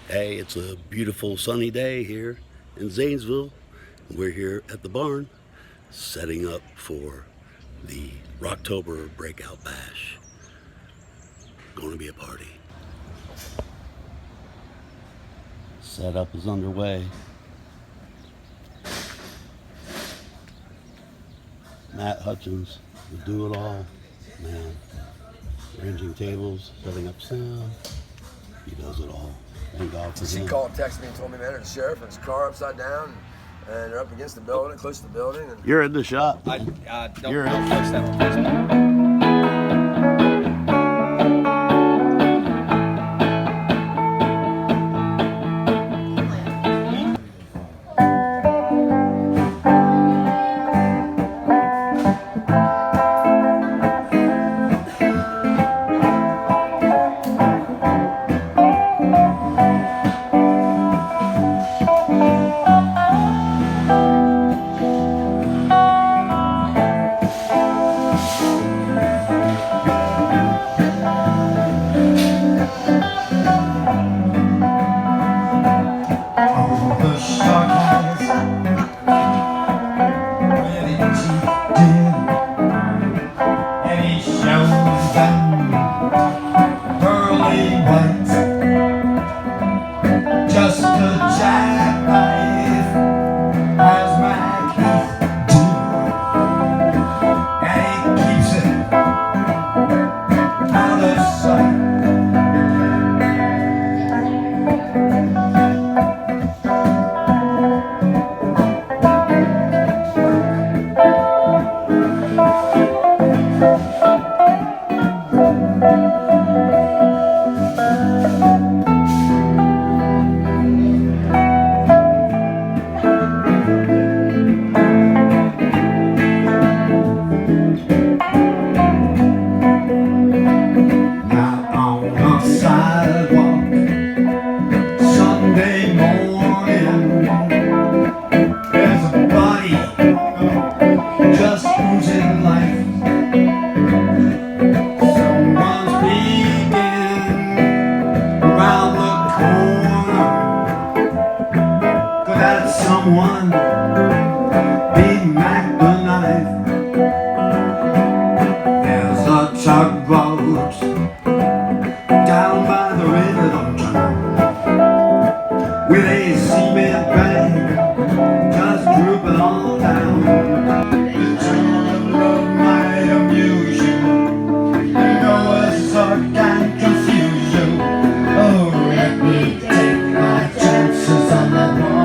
Hey, it's a beautiful sunny day here in Zanesville. We're here at the barn setting up for the Rocktober Breakout Bash. Going to be a party. Setup is underway. Matt Hutchins, the do-it-all man. Arranging tables, setting up sound. He does it all. Thank God for him. She called, texted me and told me, man, there's a sheriff and his car upside down, and they're up against the building, close to the building. And You're in the shot. Don't You're in. post that on Facebook. Someone beat Mac the knife. There's a tugboat down by the river, don't you know, with a cement bag just drooping all down. The turn road might amuse you, you know a sort can confuse you. Oh, let me take my chances on the wall.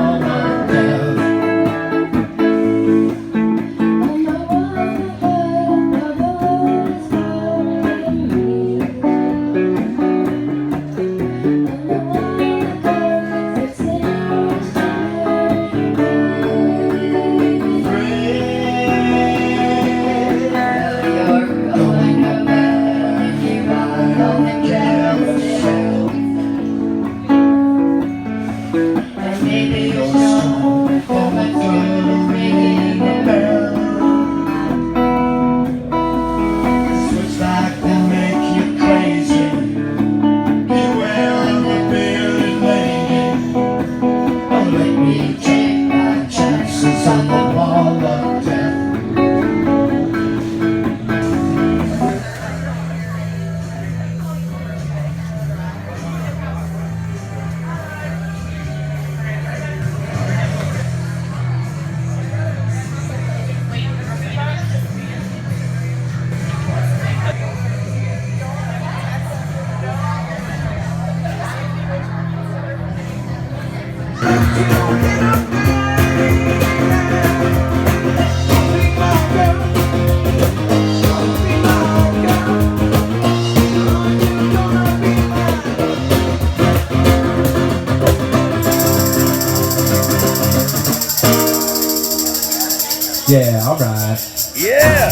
Yeah, all right. Yeah.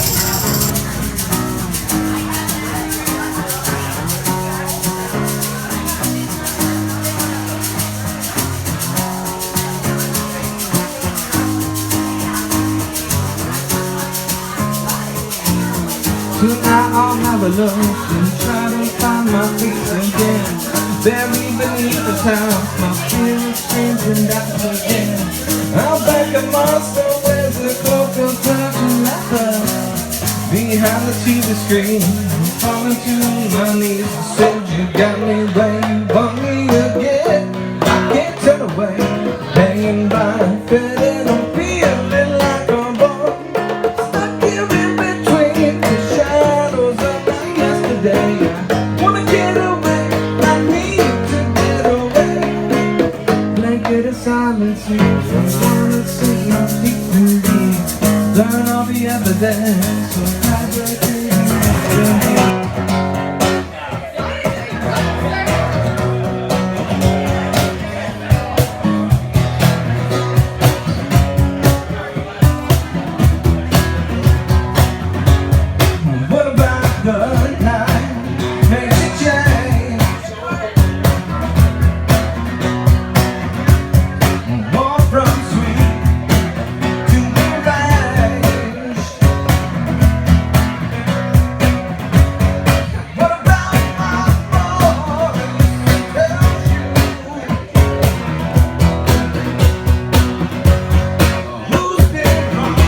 Tonight I'll have a look and try to find my feet again. Bury beneath the town, my fears screaming out again. I'm back at Monster, where's the cloak of curtain leather? Behind the TV screen, I'm falling to my knees. I said you got me where you want me again. I can't turn away, hanging by a thread, and I'm feeling like a ball, stuck here in between the shadows of my yesterday. I wanna get away, I need to get away. Blanket of silence, you wanna see my deep and deep. Learn all the evidence, so vibrating. What about the night makes it change? More from sweet to deranged. What about my voice tells you who's been wrong?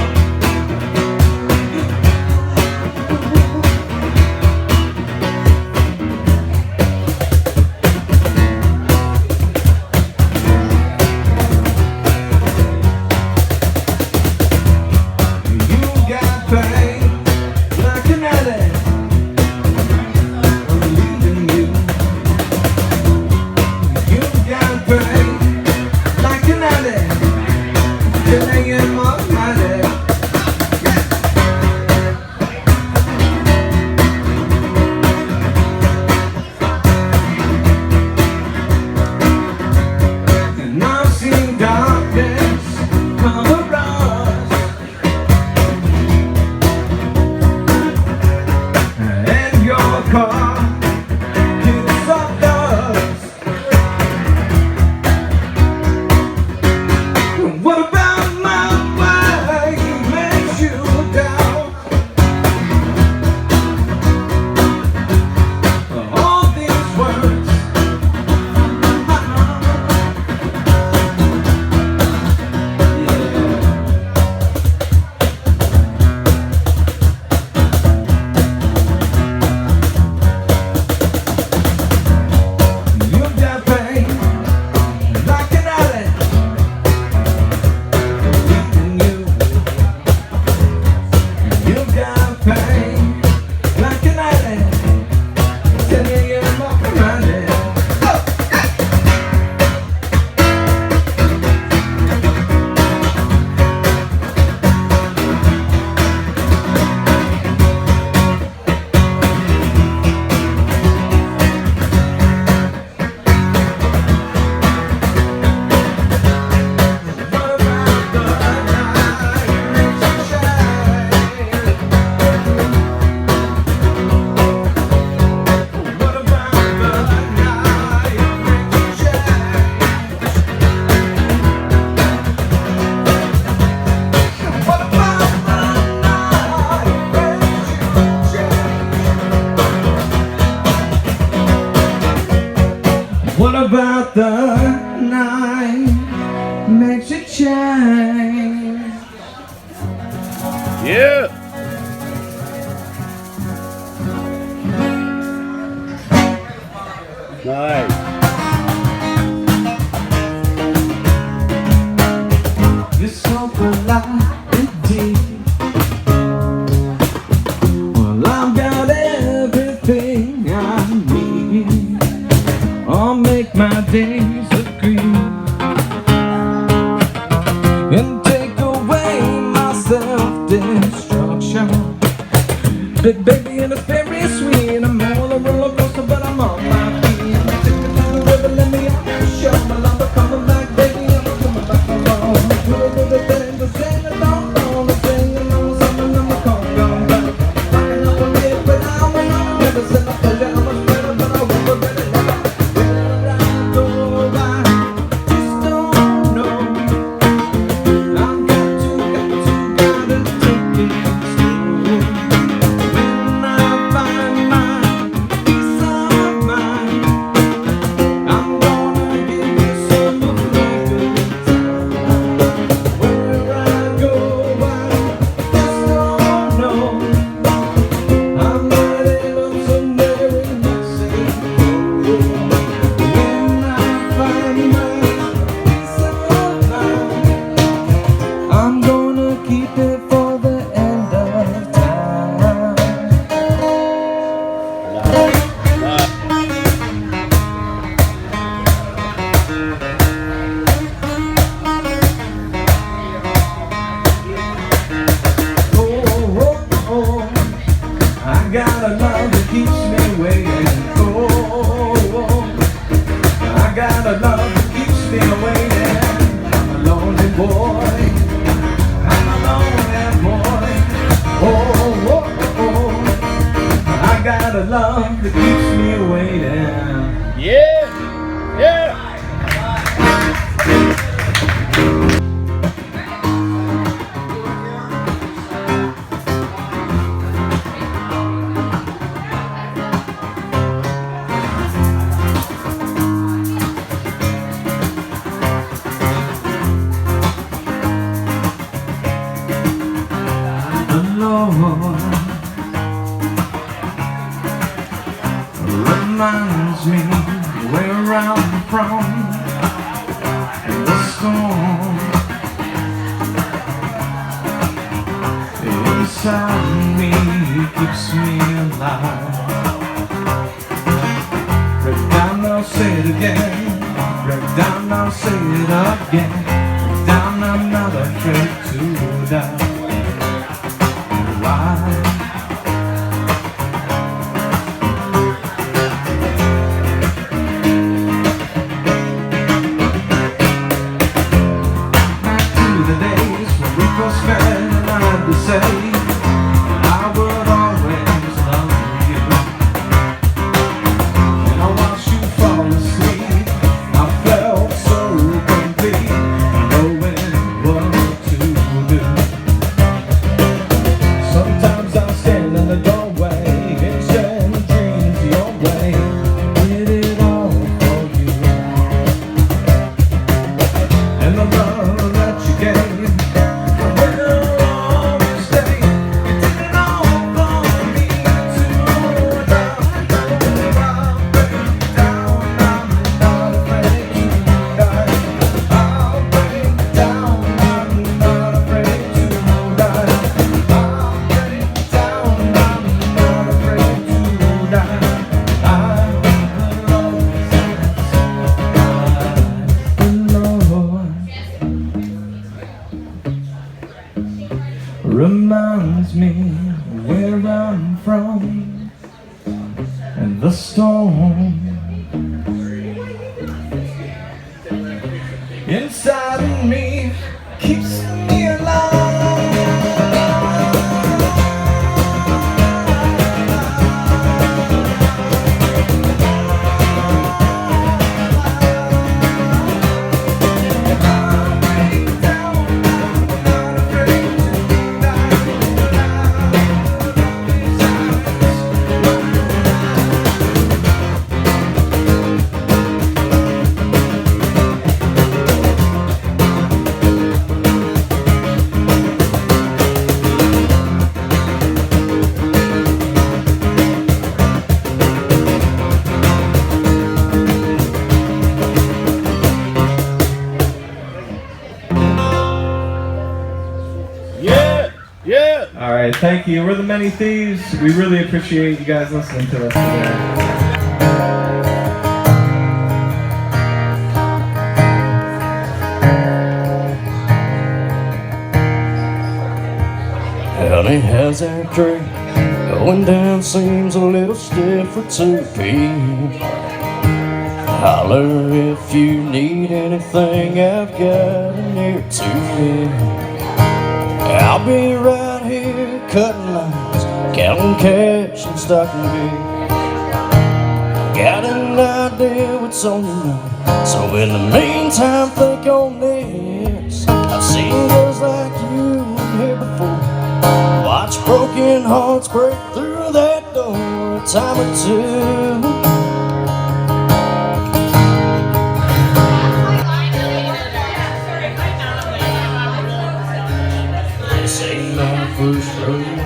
You got pain like an addict. I'm leaving you. You got pain like an addict. Killing in my mind. And I've seen darkness cover us, and your car kicks up dust. What about my wife makes you doubt all these words? You got pain like an addict, leaving you. You got pain like an addict, telling you I'm off my mind. What about the night makes you shine? What about the night makes you change? What about the night makes you change? What about the night makes you change? Yeah. Nice. You're so polite indeed. Well, I've got everything I need. I'll make my days agree and take away my self-destruction. But baby, and it's very sweet. I'm on a roller coaster, but I'm on my feet. Take me to the river, let me out the show. My love, I'm coming back, baby, I'm coming back alone. Do the thing, the thing, the don't, the thing, and I'm something, I'm a come back. I can never live without me. I'm never said I told you how much better, but I won't regret it never. Go by, just don't know. I've got to take it slow. When I got a love that keeps me waiting. I'm a lonely boy. I'm a lonely boy. Oh, oh, oh. I got a love that keeps me waiting. Yeah! Yeah! The Lord reminds me where I'm from. The storm inside me keeps me alive. Break down, I'll say it again. Break down, I'll say it again. Break down, I'm not afraid to die. Why? The days when we first met and I had to say I would always love you. And I watched you fall asleep. I felt so complete, knowing what to do. Sometimes I stand in the doorway and send dreams your way. Did it all for you. And the love that you gave will always stay. You did it all for me too. I'll break down, I'm not afraid to die. I'll break down, I'm not afraid to die. I'll break down, I'm not afraid to die. I will always the Lord reminds me where I'm from, and the storm inside of me keeps me alive. Yeah! Yeah! All right, thank you. We're the Many Thieves. We really appreciate you guys listening to us today. Honey, how's that tree going down? Seems a little stiff for 2 p. Holler if you need anything, I've got an ear to me. I'll be right here cutting lines, counting cash and stocking big. Got an idea what's on your mind, so in the meantime think on this. I've seen girls like you here before, watch broken hearts break through that door a time or two. This ain't my first rodeo.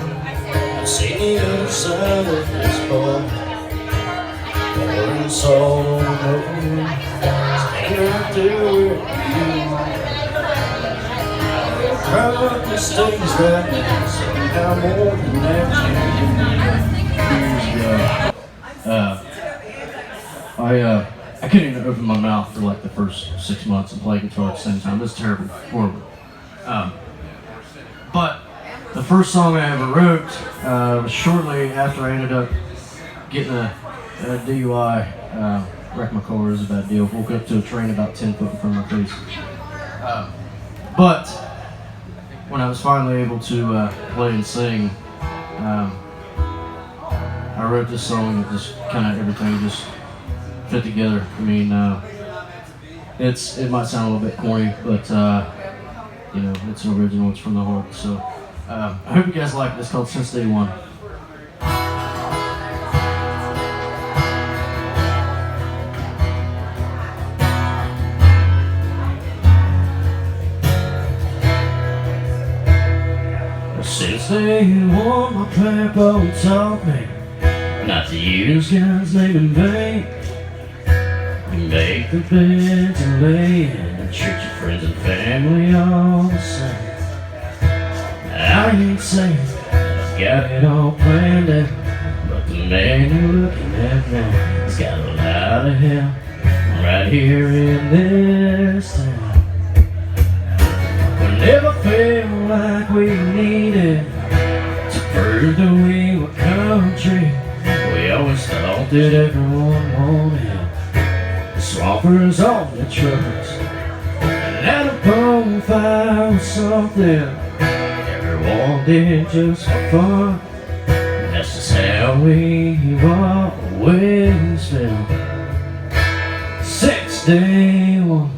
I've seen the other side of this bar. Pouring salt on over, stand right there where you are. Probably mistakes right now, somehow more than that. I couldn't even open my mouth for like the first 6 months and play guitar at the same time. It was terrible, horrible. But the first song I ever wrote was shortly after I ended up getting a DUI wrecked my car. It was a bad deal. Woke up to a train about 10 foot in front of my face. But when I was finally able to play and sing, I wrote this song and just kind of everything just fit together. I mean, it might sound a little bit corny, but you know, it's an original. It's from the heart. So I hope you guys like it. It's called Since Day One. Since day one, my papa taught me not to use God's name in vain. Make the bed to lay in, and treat your friends and family all the same. I ain't saying I've got it all planned out, but the man you're looking at now has got a lot of help right here in this town. Never felt like we needed to prove that we were country. We always thought that everyone wanted the swampers on the trucks, and at a bonfire was something everyone did just for fun. And that's just how we always felt. 6 day one.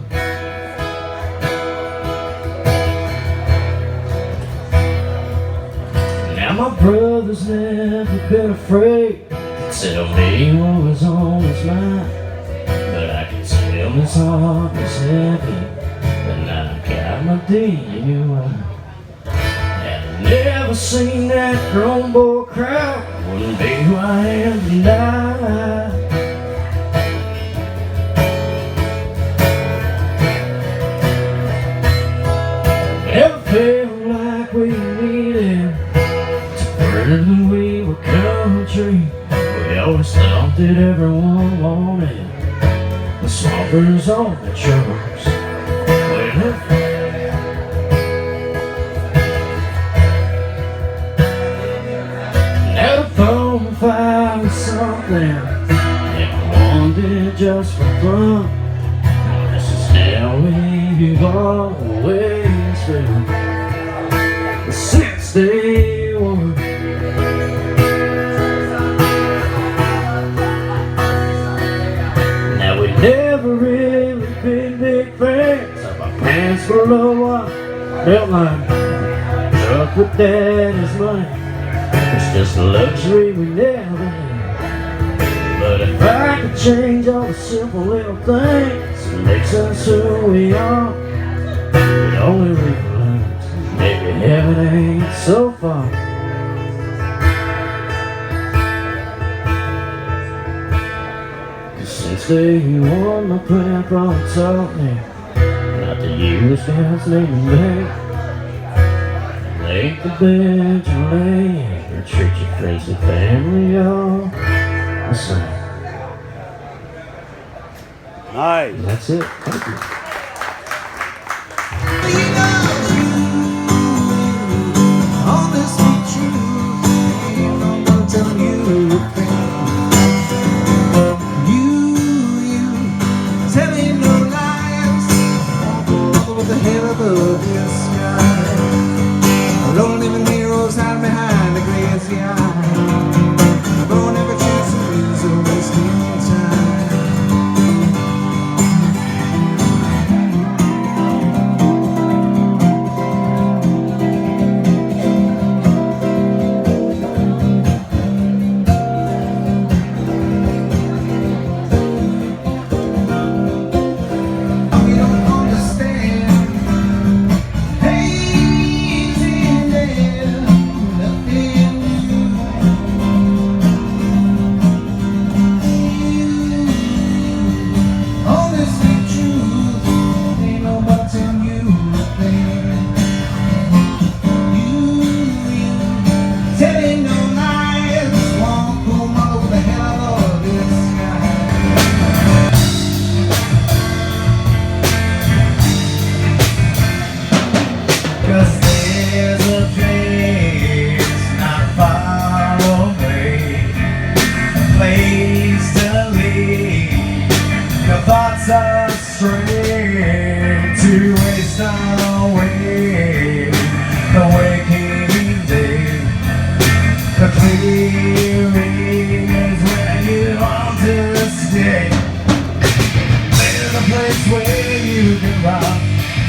My brother's never been afraid to tell me what was on his mind, but I can tell his heart was heavy, but now I got my DUI. And I've never seen that grown boy cry, wouldn't be who I am tonight. Never felt like we needed we were country. We always thought that everyone wanted the swampers on the trucks. Now the bonfire was something everyone did just for fun. This is how we've always been. The 6 day one. Never really been big fans of my pants below what felt like truck with daddy's money. It's just a luxury we never had. But if I could change all the simple little things that makes us who we are, we'd only realize maybe heaven ain't so far. Since day one, my grandpa taught me not to use God's name in vain. Make the bed you lay in, and treat your friends and family all the same. Nice. And that's it. Thank you. strength to waste away the waking day. The clearing is where you want to stay. There's a place where you can run,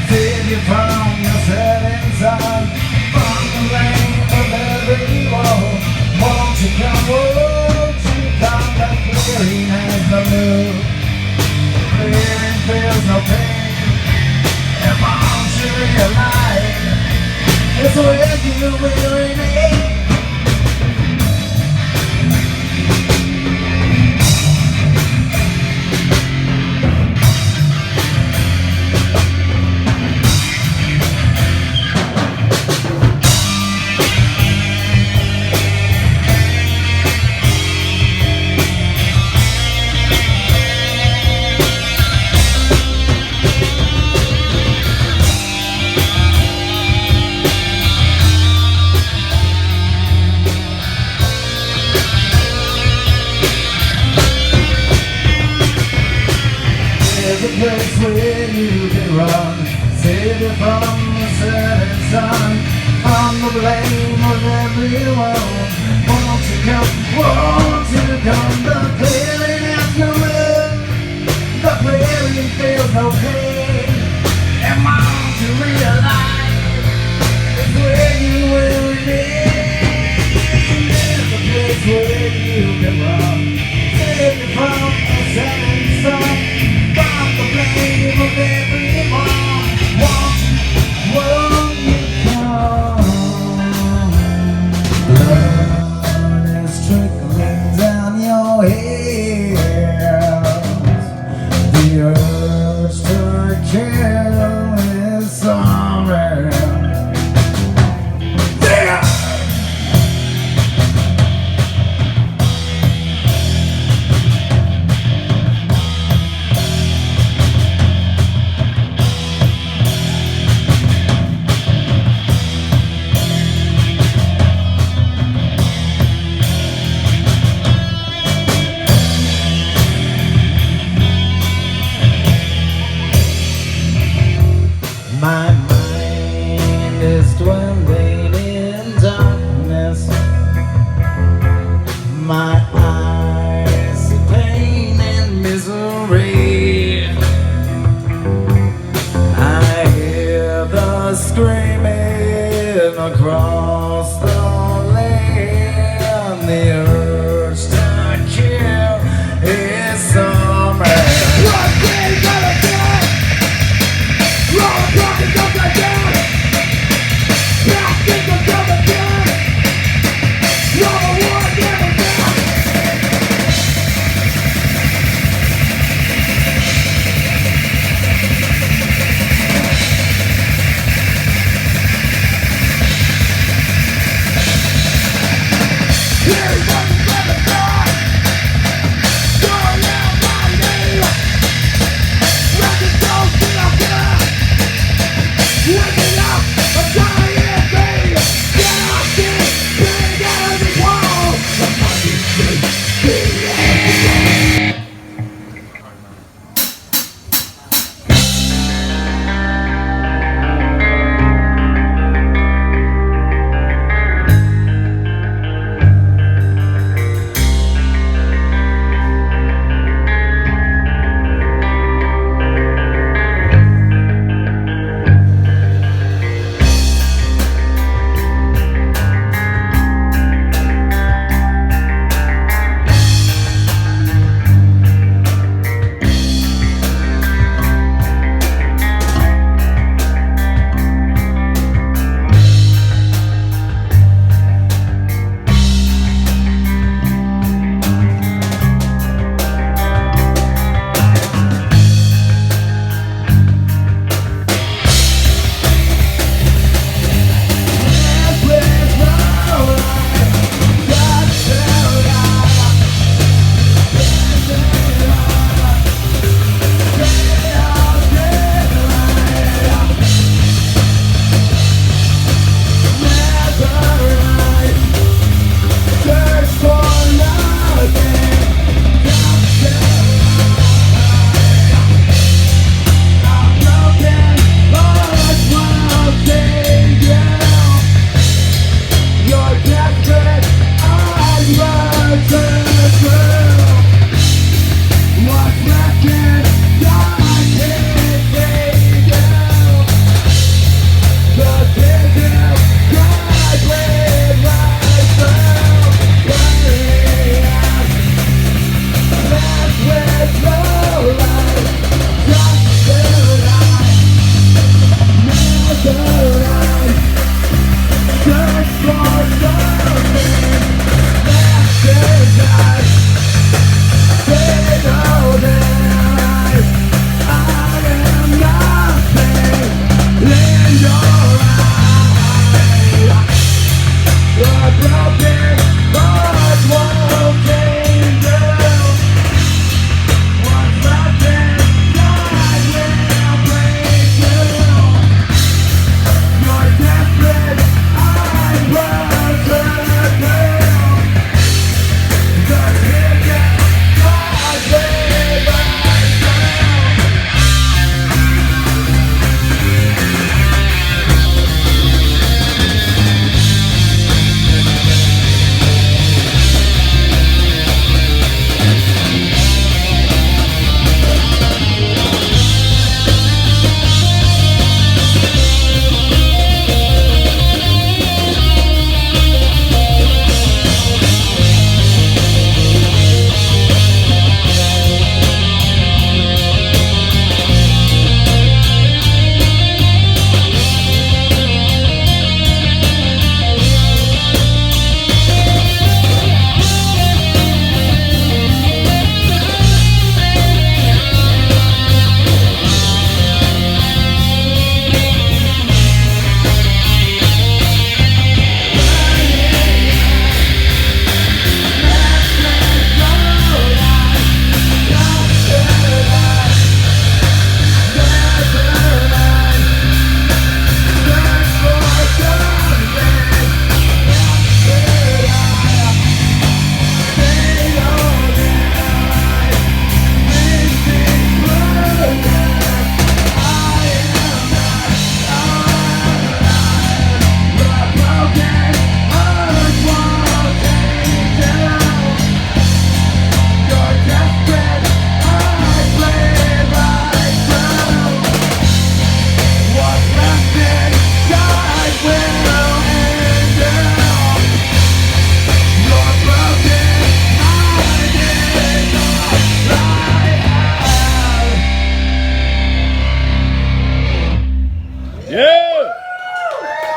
save you from your setting sun, from the rain of everyone. Won't you come, won't you come? The clearing has the moon. Clearing feels no pain. And won't you realize it's where you will remain. There's a place where you can run, save you from the setting sun, from the blame of everyone. Won't you come, won't you come? The clearing has no room, the clearing feels no pain. And won't you realize it's where you will remain. There's a place where you can run, save you from the setting sun, from the blame of everyone. Won't you come? Blood is trickling down your ears. The urge to kill is somewhere. Yeah! My mind is dwelling in darkness. My eyes see pain and misery. I hear the screaming across the land. The urge to kill is somewhere. One day gonna die. Roll, rock, and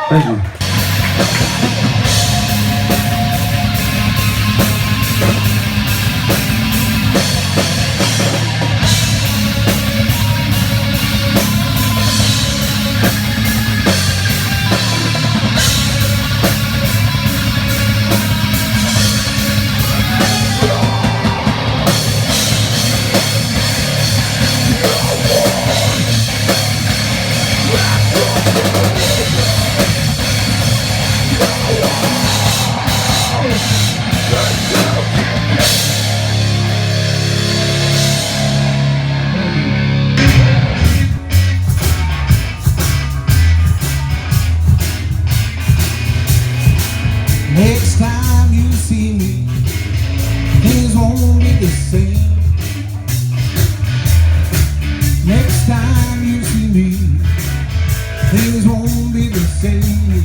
Thank you. Next time you see me, things won't be the same. Next time you see me, things won't be the same.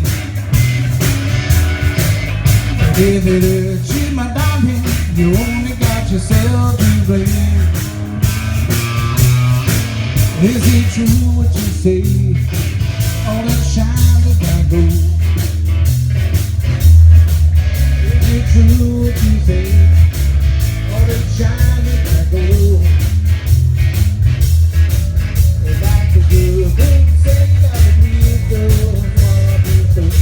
If it hurts you, my darling, you only got yourself to blame. Is it true what you say? All that shine is got gold. True what you say, all the shine is like gold. Like the good thing say, gotta be good, wanna be good.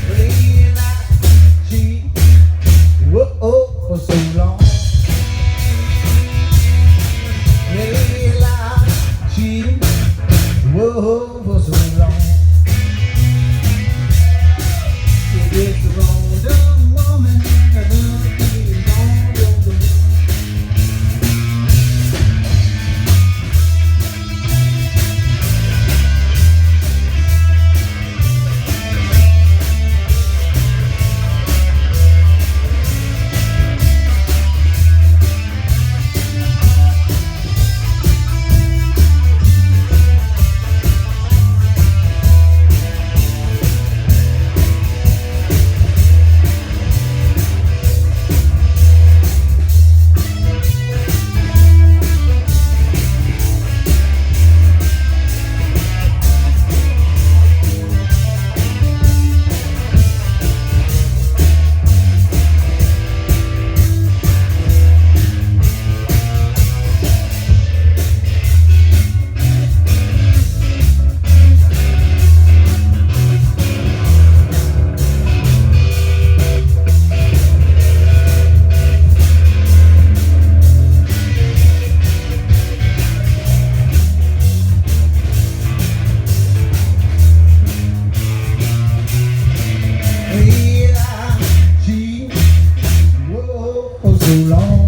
Playing like cheat, whoa, for so long. Playing like cheating, whoa, for so long. It's the wrong dumb woman, a dumb thing, wrong dumb woman. So long,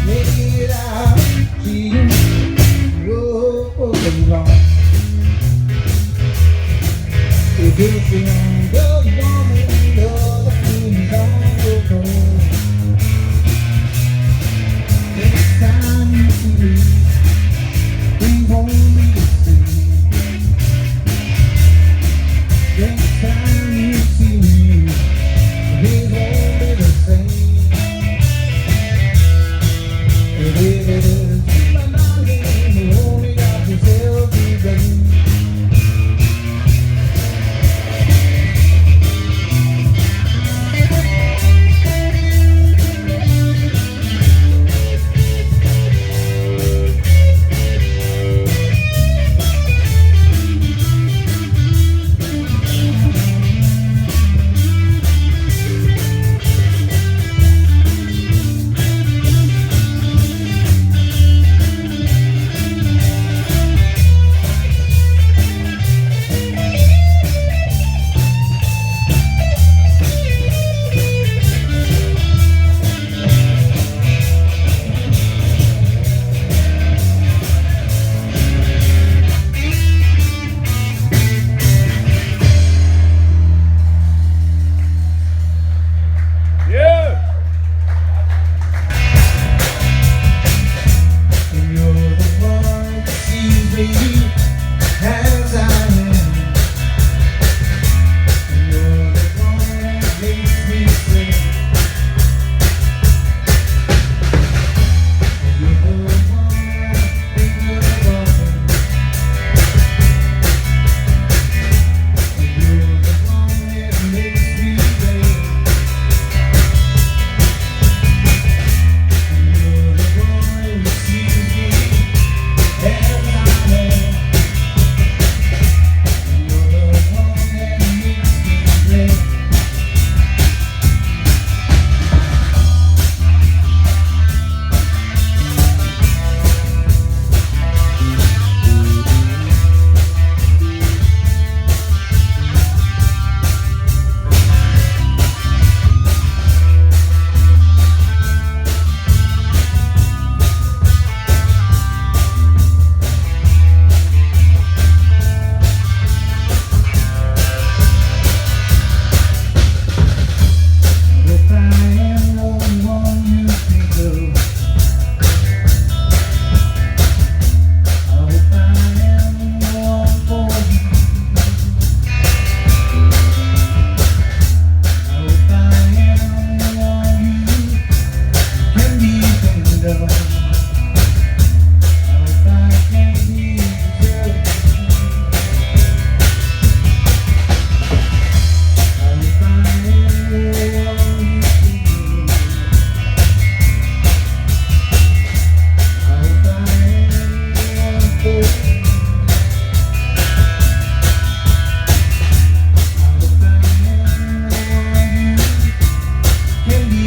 made out cheating, whoa, for so long. If it's the young woman, the things on your phone. Next time you see me, things won't be the same. Next time you see me, things won't be the same. If it is my darling, you only got yourself to blame. window. I hope I can be yours. I hope I am the one you see. I hope I am the one for you. Can be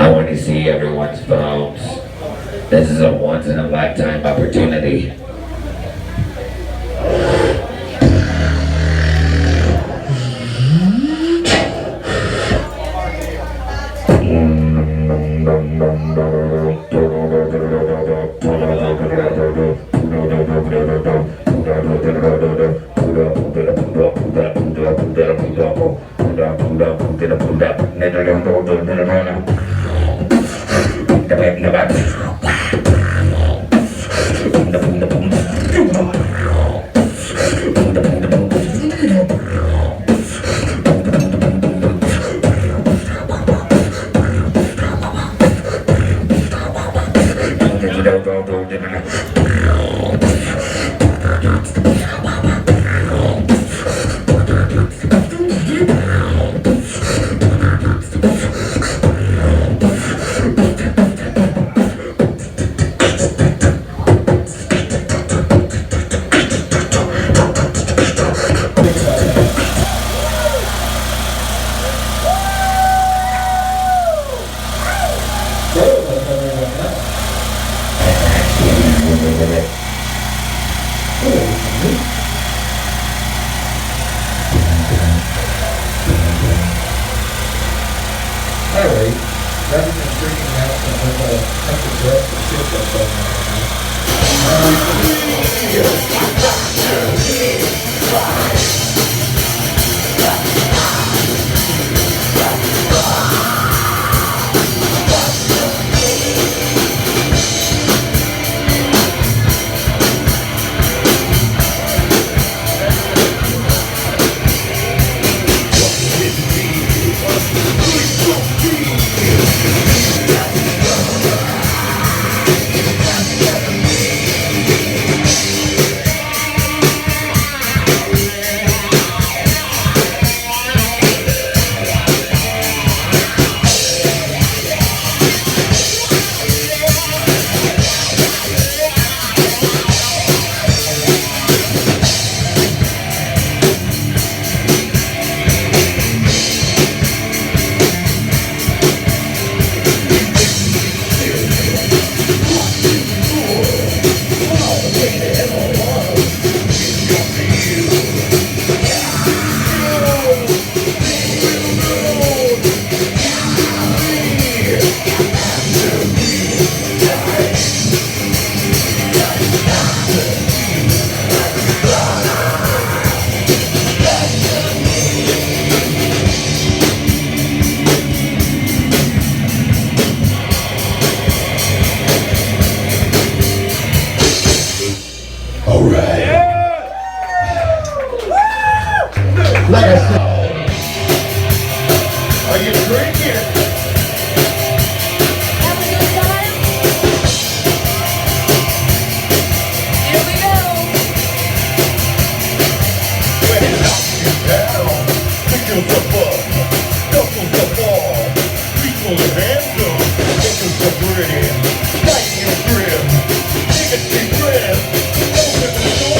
I want to see everyone's phones. This is a once-in-a-lifetime opportunity. Like I said, are you drinking? Have a good time? Here we go. When it knocks you down, pick up the bug, knuckle the ball, people the handle, pick up the bread, tighten your grip, take a deep breath, open the door.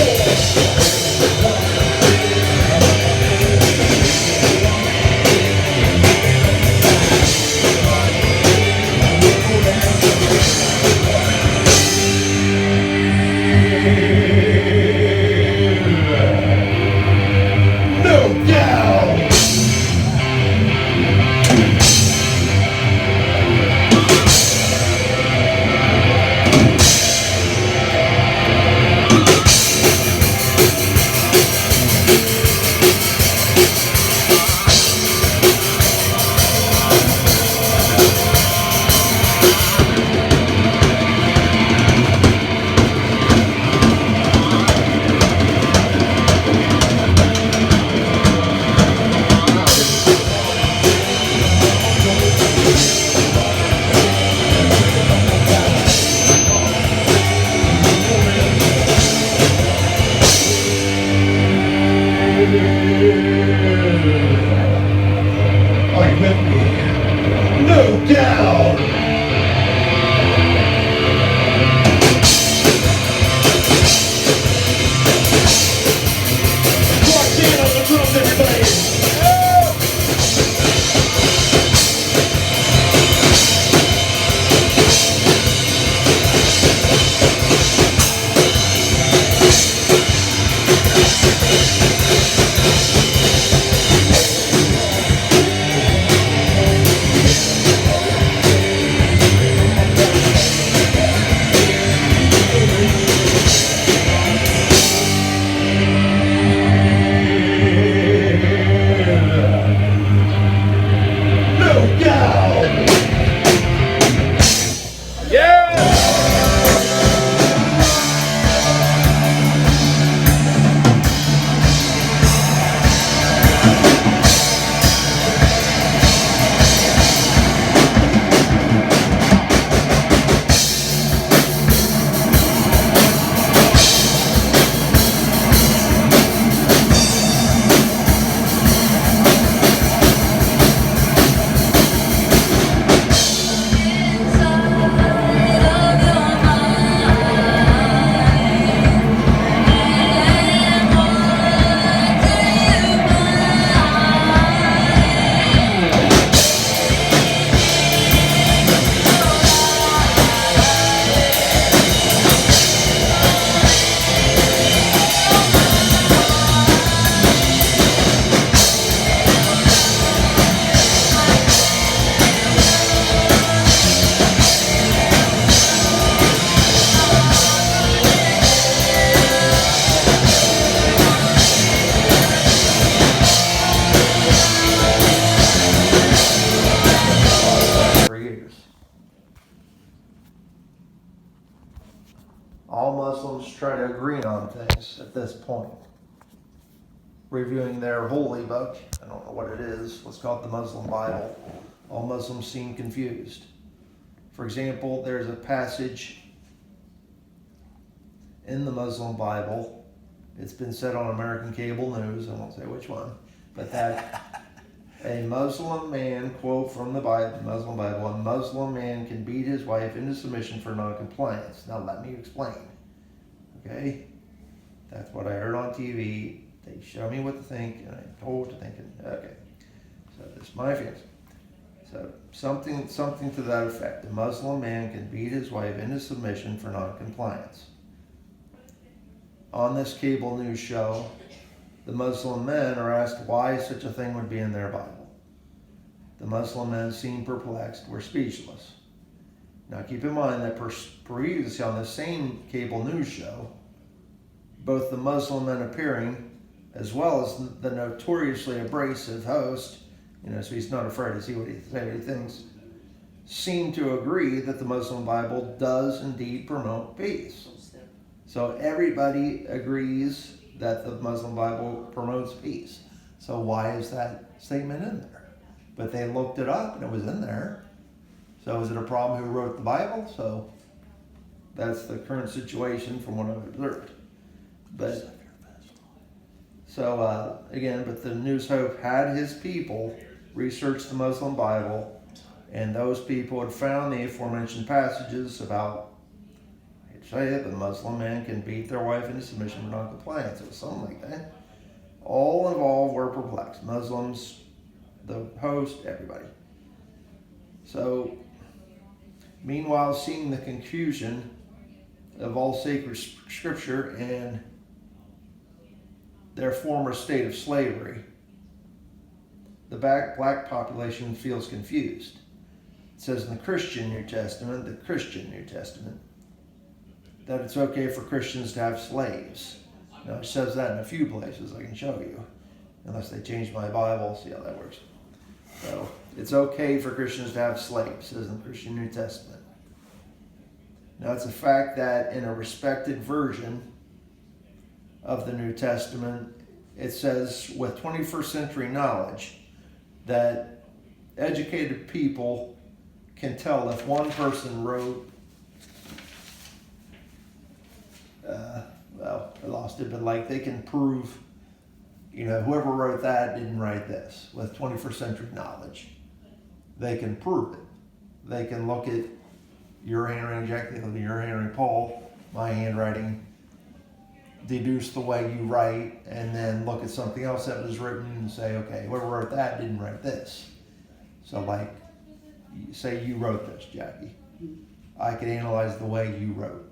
No doubt! Are you with me? No doubt! Locked in on the drums, everybody! agreeing on things at this point. Reviewing their holy book, I don't know what it is, let's call it the Muslim Bible. All Muslims seem confused. For example, there's a passage in the Muslim Bible. It's been said on American cable news, I won't say which one, but that a Muslim man, quote from the Bible, Muslim Bible, a Muslim man can beat his wife into submission for non-compliance. Now let me explain. Okay? That's what I heard on TV. They show me what to think, and I'm told what to think. Okay. So this is my feelings. So something to that effect. A Muslim man can beat his wife into submission for non-compliance. On this cable news show, the Muslim men are asked why such a thing would be in their Bible. The Muslim men seem perplexed, were speechless. Now keep in mind that previously on the same cable news show, both the Muslim men appearing as well as the notoriously abrasive host, so he's not afraid to see what he thinks, seem to agree that the Muslim Bible does indeed promote peace. So everybody agrees that the Muslim Bible promotes peace. So why is that statement in there? But they looked it up and it was in there. So is it a problem who wrote the Bible? So that's the current situation from what I've observed. But again, but the News Hope had his people research the Muslim Bible, and those people had found the aforementioned passages about, I'd say it, the Muslim man can beat their wife into submission for non-compliance. It was something like that. All involved were perplexed. Muslims, the host, everybody. So, meanwhile, seeing the confusion of all sacred scripture and their former state of slavery, the black population feels confused. It says in the Christian New Testament, that it's okay for Christians to have slaves. Now it says that in a few places I can show you, unless they change my Bible, see how that works. So it's okay for Christians to have slaves, it says in the Christian New Testament. Now it's a fact that in a respected version of the New Testament, it says with 21st century knowledge that educated people can tell if one person wrote, I lost it, but like they can prove, whoever wrote that didn't write this. With 21st century knowledge, they can prove it. They can look at your handwriting, Jack, they look at your handwriting, Paul, my handwriting, deduce the way you write, and then look at something else that was written and say, okay, whoever wrote that didn't write this. So like, say you wrote this, Jackie. I could analyze the way you wrote.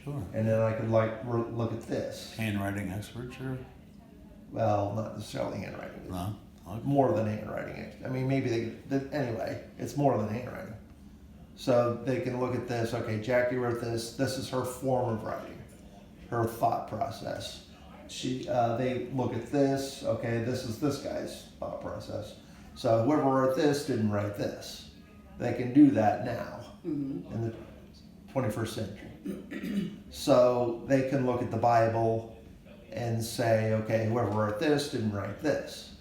Sure. And then I could look at this. Handwriting expert, sure. Well, not necessarily handwriting. No. Okay. More than handwriting. I mean, maybe anyway, it's more than handwriting. So they can look at this, okay, Jackie wrote this, this is her form of writing, her thought process. They look at this, okay, this is this guy's thought process. So whoever wrote this didn't write this. They can do that now in the 21st century. So they can look at the Bible and say, okay, whoever wrote this didn't write this.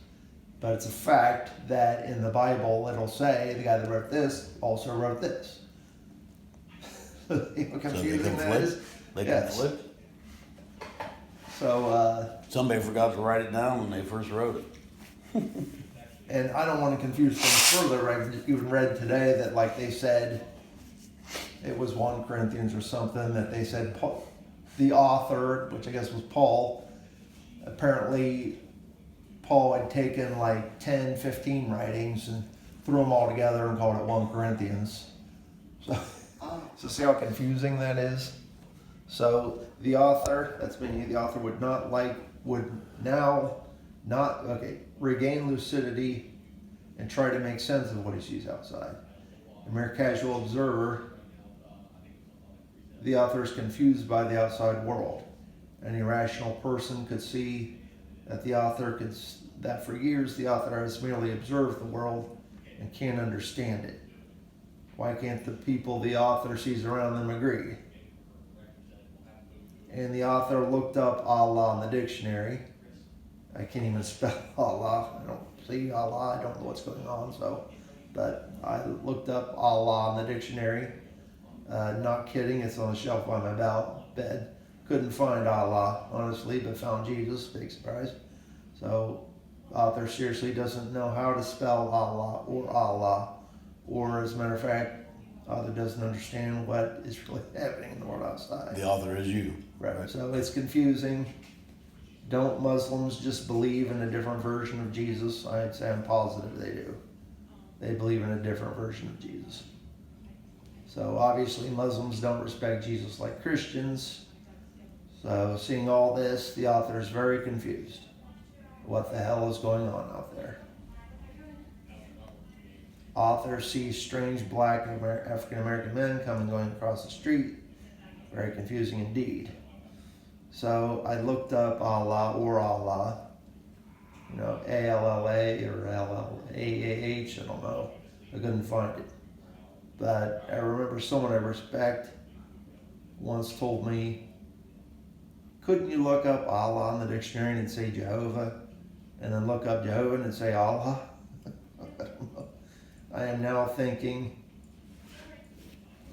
But it's a fact that in the Bible it'll say the guy that wrote this also wrote this. You know how confusing that is? They can flip. So Somebody forgot to write it down when they first wrote it. And I don't want to confuse things further. I even read today that like they said, it was 1 Corinthians or something, that they said Paul, the author, which I guess was Paul, apparently Paul had taken like 10, 15 writings and threw them all together and called it 1 Corinthians. So see how confusing that is? So the author, that's been the author would now regain lucidity and try to make sense of what he sees outside. A mere casual observer, the author is confused by the outside world. An irrational person could see that that for years the author has merely observed the world and can't understand it. Why can't the people the author sees around them agree? And the author looked up Allah in the dictionary. I can't even spell Allah. I don't see Allah. I don't know what's going on. But I looked up Allah in the dictionary. Not kidding. It's on the shelf by my bed. Couldn't find Allah, honestly, but found Jesus. Big surprise. So, author seriously doesn't know how to spell Allah, or as a matter of fact, author doesn't understand what is really happening in the world outside. The author is you. Right. So it's confusing. Don't Muslims just believe in a different version of Jesus? I'd say I'm positive they do. They believe in a different version of Jesus. So obviously Muslims don't respect Jesus like Christians. So seeing all this, the author is very confused. What the hell is going on out there? Author sees strange black African American men coming and going across the street. Very confusing indeed. So I looked up Allah or Allah, A-L-L-A or L-L-A-A-H, I don't know. I couldn't find it. But I remember someone I respect once told me, couldn't you look up Allah in the dictionary and say Jehovah, and then look up Jehovah and say Allah? I don't know. I am now thinking,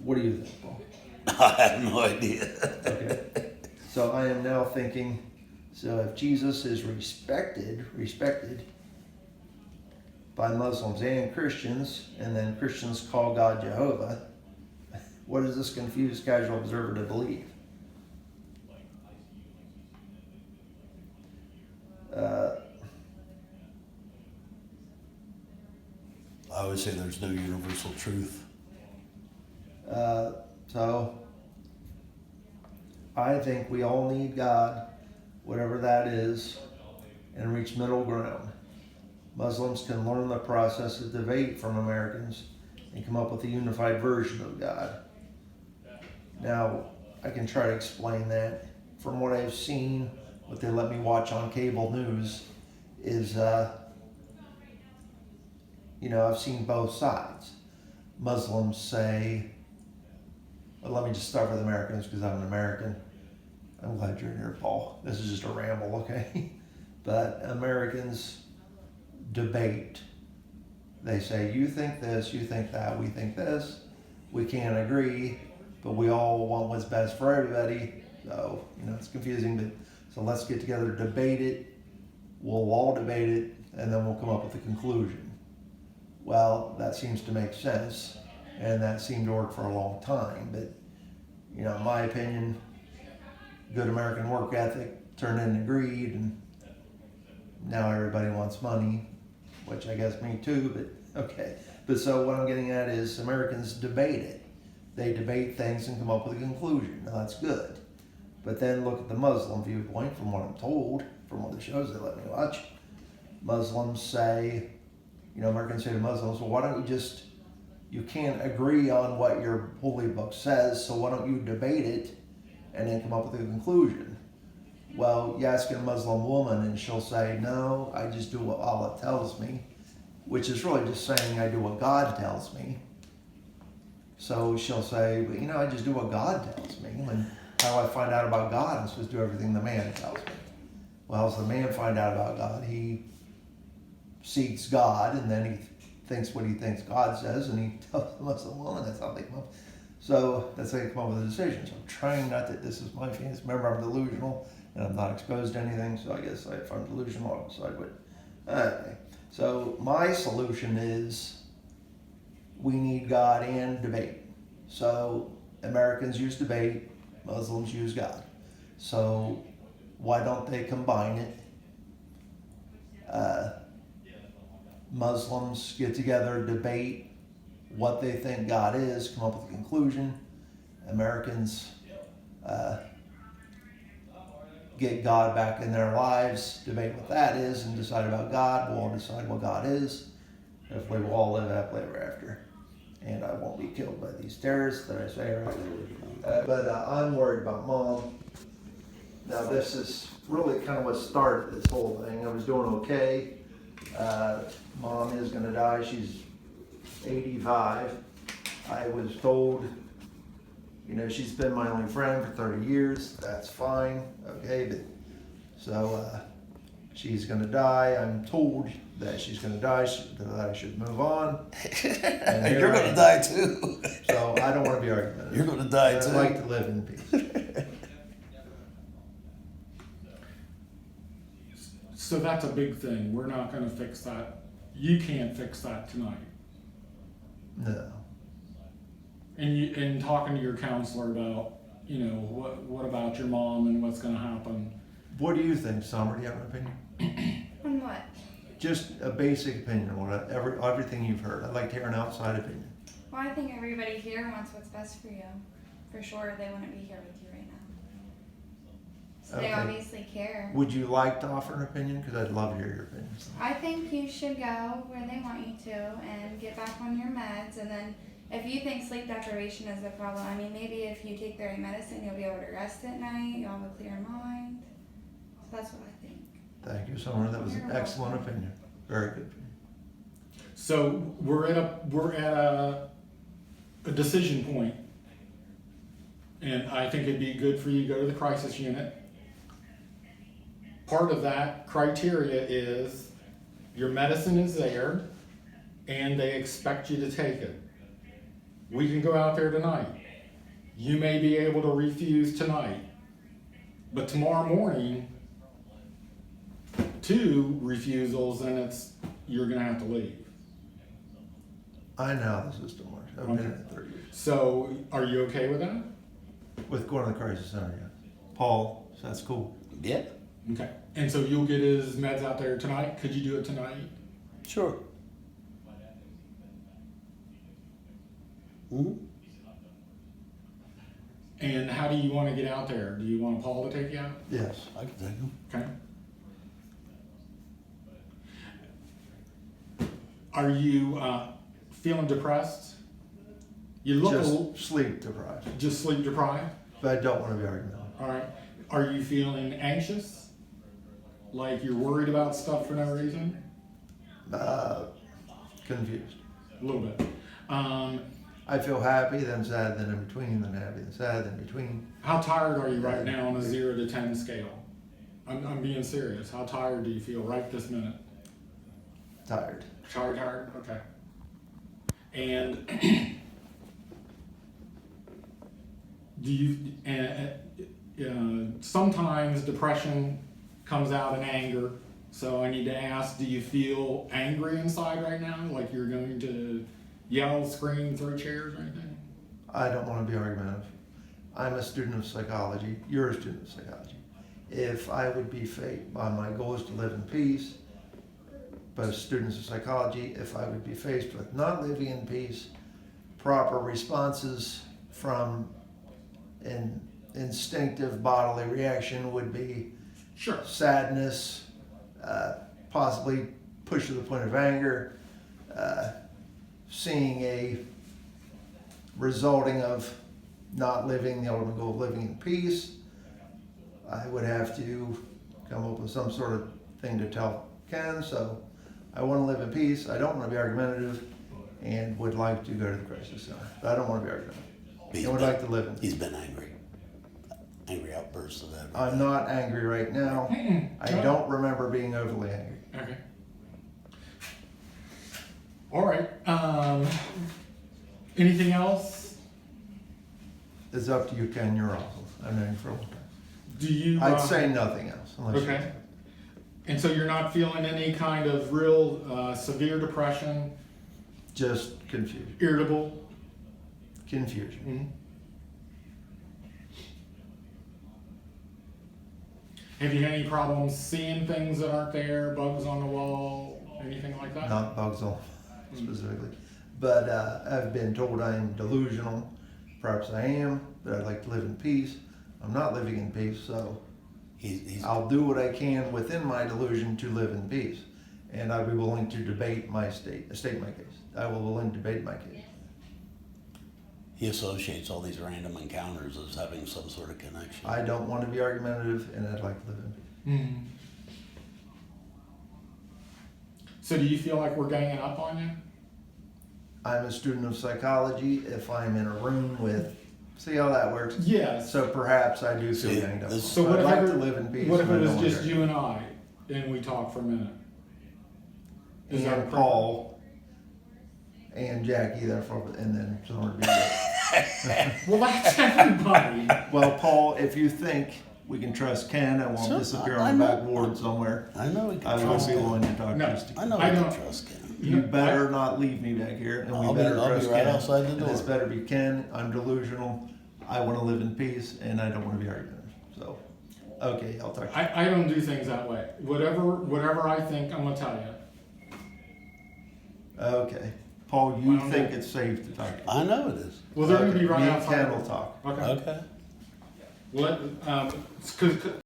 what do you think, Paul? I have no idea. Okay. So I am now thinking, so if Jesus is respected by Muslims and Christians, and then Christians call God Jehovah, what is this confused casual observer to believe? I would say there's no universal truth. So I think we all need God, whatever that is, and reach middle ground. Muslims can learn the process of debate from Americans and come up with a unified version of God. Now, I can try to explain that. From what I've seen, what they let me watch on cable news is, I've seen both sides. Muslims say, well, let me just start with Americans because I'm an American. I'm glad you're here, Paul. This is just a ramble, okay? But Americans debate. They say, you think this, you think that, we think this. We can't agree, but we all want what's best for everybody. So, it's confusing, but so let's get together, debate it. We'll all debate it, and then we'll come up with a conclusion. Well, that seems to make sense, and that seemed to work for a long time. But, in my opinion, good American work ethic turned into greed, and now everybody wants money, which I guess me too, but okay. But so what I'm getting at is Americans debate it. They debate things and come up with a conclusion. Now that's good. But then look at the Muslim viewpoint from what I'm told, from all the shows they let me watch. Muslims say, Americans say to Muslims, well, why don't you can't agree on what your holy book says, so why don't you debate it and then come up with a conclusion? Well, you ask a Muslim woman and she'll say, no, I just do what Allah tells me, which is really just saying I do what God tells me. So she'll say, but I just do what God tells me. And how do I find out about God? I'm supposed to do everything the man tells me. Well, as the man find out about God, he seeks God, and then he thinks what he thinks God says, and he tells the Muslim woman. That's how they come up. So that's how they come up with a decision. So I'm trying not to, this is my feelings. Remember, I'm delusional, and I'm not exposed to anything, so I guess if I'm delusional, I'll decide what. Okay. So my solution is we need God and debate. So Americans use debate, Muslims use God. So why don't they combine it? Muslims get together, debate what they think God is, come up with a conclusion. Americans get God back in their lives, debate what that is, and decide about God. We'll all decide what God is. Hopefully we'll all live happily ever after. And I won't be killed by these terrorists that I say right. But I'm worried about Mom. Now this is really kind of what started this whole thing. I was doing okay. Mom is going to die. She's 85. I was told You know, she's been my only friend for 30 years. That's fine. Okay, but so she's gonna die. I'm told that she's gonna die, that I should move on. And here You're I going to am. die too. So I don't want to be argumentative. You're gonna die I'd too. like to live in peace. So that's a big thing. We're not gonna fix that. You can't fix that tonight. No. And talking to your counselor about, you know, what about your mom and what's gonna happen. What do you think, Summer? Do you have an opinion? On what? Just a basic opinion on everything you've heard. I'd like to hear an outside opinion. Well, I think everybody here wants what's best for you. For sure, they wouldn't be here with you right now. So they Okay. obviously care. Would you like to offer an opinion? Because I'd love to hear your opinion. I think you should go where they want you to and get back on your meds. And then if you think sleep deprivation is the problem, I mean, maybe if you take the right medicine, you'll be able to rest at night. You'll have a clear mind. So that's what I think. Thank you, Summer. That was an excellent opinion. Very good opinion. So we're at a decision point. And I think it'd be good for you to go to the crisis unit. Part of that criteria is your medicine is there and they expect you to take it. We can go out there tonight. You may be able to refuse tonight, but tomorrow morning, 2 refusals and you're gonna have to leave. I know how the system works. I've been in it 30 years. So are you okay with that? With going to the crisis center, yeah. Paul, so that's cool. Yeah, Okay. And so you'll get his meds out there tonight? Could you do it tonight? sure. Mm-hmm. And how do you want to get out there? Do you want Paul to take you out? Yes. I can take him. Okay. Are you feeling depressed? You look Just sleep deprived. just sleep deprived. But I don't want to be argumentative. All right. Are you feeling anxious? Like you're worried about stuff for no reason? Confused. A little bit. I feel happy, then sad, then in between, then happy, then sad, then in between. How tired are you right now on a 0 to 10 scale? I'm being serious. How tired do you feel right this minute? Tired. Tired? Okay. And do you, sometimes depression comes out in anger. So I need to ask, do you feel angry inside right now? Like you're going to yell, scream, throw chairs or anything? I don't want to be argumentative. I'm a student of psychology. You're a student of psychology. If I would be my goal is to live in peace, but as students of psychology, if I would be faced with not living in peace, proper responses from an instinctive bodily reaction would be Sure. sadness, possibly push to the point of anger, seeing a resulting of not living the ultimate goal of living in peace. I would have to come up with some sort of thing to tell Ken. So I want to live in peace. I don't want to be argumentative and would like to go to the crisis center. But I don't want to be argumentative. I would like to live in peace. He's been angry. Angry outbursts of that. I'm not angry right now. I don't remember being overly angry. Okay. All right. Anything else? It's up to you, Ken. You're awesome. I've known you for a long time. Do you? I'd say nothing else. Unless Okay. And so you're not feeling any kind of real severe depression, just confusion. irritable? Confusion. Mm-hmm. Have you had any problems seeing things that aren't there, bugs on the wall, anything like that? Not bugs on specifically. But I've been told I'm delusional. Perhaps I am, but I'd like to live in peace. I'm not living in peace, so I'll do what I can within my delusion to live in peace. And I'd be willing to state my case. I will willing to debate my case. He associates all these random encounters as having some sort of connection. I don't want to be argumentative, and I'd like to live in peace. Mm-hmm. So do you feel like we're ganging up on you? I'm a student of psychology. If I'm in a room with See how that works? Yes. So perhaps I do feel See, ganged up. this- So what I'd if like it- to live in peace. What if and it I was don't wanna just hurt you and I, and we talk for a minute? Is that And Paul and Jackie, therefore, and then someone to be there. Well, that's everybody. Well, Paul, if you think we can trust Ken and won't Sure, disappear I on the know. back ward somewhere, I know we can I would trust be Ken. willing to talk No. to you. I know we I can don't- trust Ken. You better not leave me back here, and we I'll be- better I'll be trust right Ken. outside the And this door. better be Ken. I'm delusional. I want to live in peace, and I don't want to be argumentative. So, okay, I'll talk to you. I don't do things that way. Whatever I think, I'm gonna tell you. Okay. Paul, you Well, think it's safe to talk to you? I know it is. Well, they're gonna Okay, be right me and outside. Ken will talk. Okay. Okay. Let, 'cause